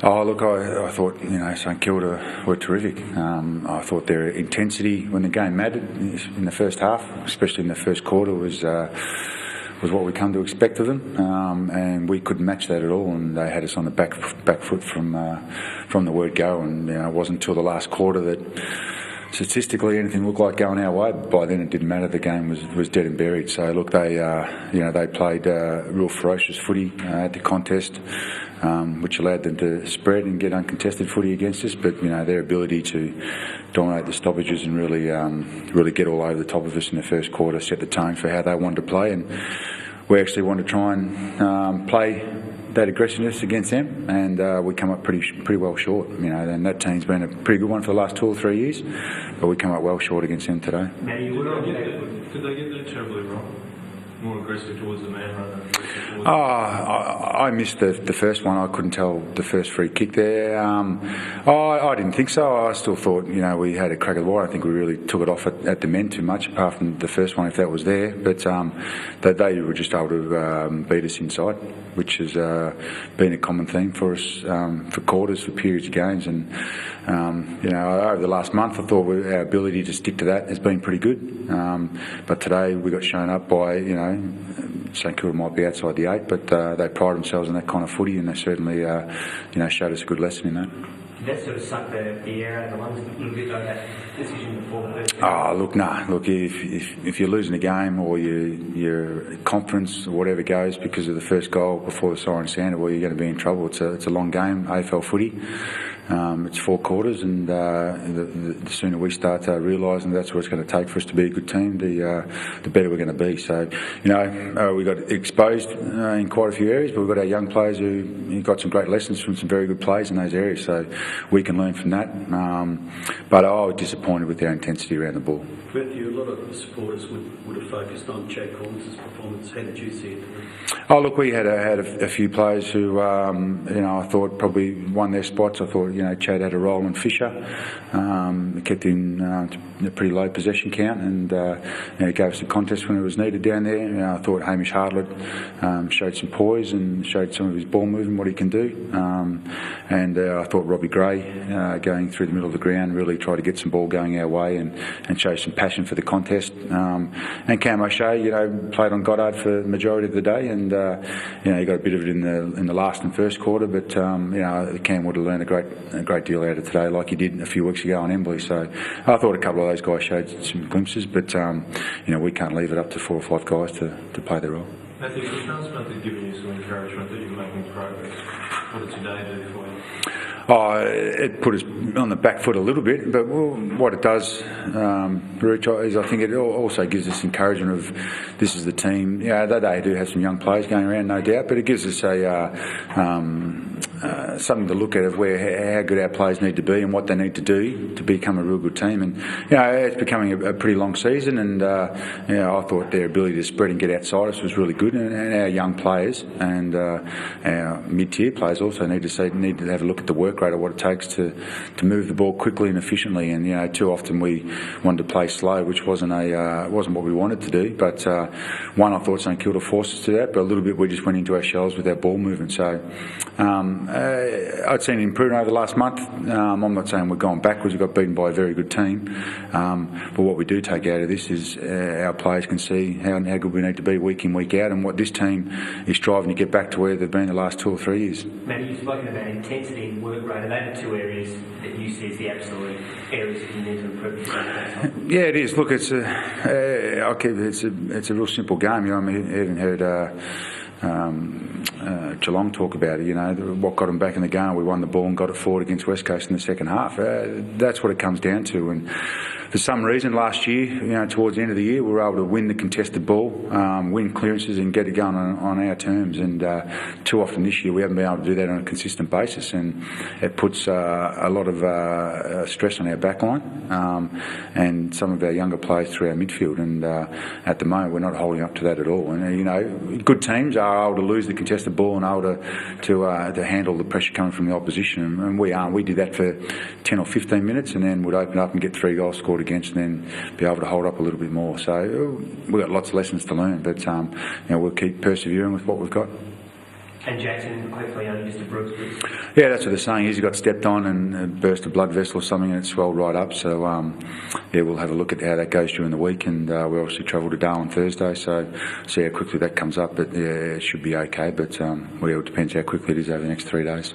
Oh, look, I thought, St Kilda were terrific. I thought their intensity when the game mattered in the first half, especially in the first quarter, was what we come to expect of them, and we couldn't match that at all. And they had us on the back foot from the word go. And it wasn't until the last quarter that statistically anything looked like going our way. By then it didn't matter. The game was dead and buried. So look, they played real ferocious footy at the contest, which allowed them to spread and get uncontested footy against us. But their ability to dominate the stoppages and really get all over the top of us in the first quarter set the tone for how they wanted to play. And we actually wanted to try and play that aggressiveness against them, and we come up pretty well short. And that team's been a pretty good one for the last 2 or 3 years, but we come up well short against them today. Did they get that terribly wrong? More aggressive towards the man rather than aggressive towards I missed the first one. I couldn't tell the first free kick there. I didn't think so. I still thought, we had a crack at the wire. I think we really took it off at the men too much, apart from the first one, if that was there. But they were just able to beat us inside, which has been a common theme for us for quarters, for periods of games. And, over the last month, I thought our ability to stick to that has been pretty good. But today we got shown up by, St Kilda might be outside the 8, but they pride themselves on that kind of footy, and they certainly, showed us a good lesson in that. Did that sort of suck the air out of the lungs a little bit, like that decision before? Look, if you're losing a game or your conference or whatever goes because of the first goal before the siren sounded, well, you're going to be in trouble. It's a long game, AFL footy. It's 4 quarters, and the sooner we start realising that's what it's going to take for us to be a good team, the better we're going to be. So, we got exposed in quite a few areas, but we've got our young players who got some great lessons from some very good plays in those areas, so we can learn from that. But I was disappointed with our intensity around the ball. Matthew, a lot of the supporters would have focused on Chad Collins's performance. How did you see it? Oh, look, we had a few players who, I thought probably won their spots. I thought, Chad had a role in Fisher. Kept him a pretty low possession count, and gave us a contest when it was needed down there. I thought Hamish Hartlett showed some poise and showed some of his ball movement, what he can do. And I thought Robbie Gray, going through the middle of the ground, really tried to get some ball going our way and show some passion for the contest. And Cam O'Shea, played on Goddard for the majority of the day, and he got a bit of it in the last and first quarter. But Cam would have learned a great deal out of today, like he did a few weeks ago on Embley. So I thought a couple of those guys showed some glimpses, but we can't leave it up to 4 or 5 guys to play their role. Matthew, the transplant has given you some encouragement that you're making progress. What did today do for you? It put us on the back foot a little bit, but what it does, Ruch, is I think it also gives us encouragement of this is the team. They do have some young players going around, no doubt, but it gives us something to look at of how good our players need to be and what they need to do to become a real good team. And it's becoming a pretty long season, and I thought their ability to spread and get outside us was really good. And our young players and our mid-tier players also need to have a look at the work rate of what it takes to move the ball quickly and efficiently. And too often we wanted to play slow, which wasn't what we wanted to do. But I thought St Kilda forced us to that, but a little bit we just went into our shells with our ball movement. So I'd seen improvement over the last month. I'm not saying we're going backwards. We got beaten by a very good team, but what we do take out of this is our players can see how good we need to be week in, week out, and what this team is striving to get back to where they've been the last 2 or 3 years. Matty, you've spoken about intensity and work rate. Are they the 2 areas that you see as the absolute areas that you need to improve? Yeah, it is. Look, it's a real simple game. I even heard Geelong talk about it. What got them back in the game. We won the ball and got it forward against West Coast in the second half. That's what it comes down to. And for some reason last year, towards the end of the year, we were able to win the contested ball, win clearances and get it going on our terms. And too often this year we haven't been able to do that on a consistent basis, and it puts a lot of stress on our back line and some of our younger players through our midfield. And at the moment we're not holding up to that at all. And good teams are able to lose the contested ball and able to handle the pressure coming from the opposition. And we aren't. We did that for 10 or 15 minutes and then would open up and get 3 goals scored against, and then be able to hold up a little bit more. So we've got lots of lessons to learn, but we'll keep persevering with what we've got. And Jackson, hopefully only just a bruise. Yeah, that's what they're saying. He's got stepped on and burst a blood vessel or something, and it swelled right up. So, yeah, we'll have a look at how that goes during the week, and we obviously travel to Darwin Thursday, so see how quickly that comes up. But yeah, it should be okay. But well, it depends how quickly it is over the next 3 days.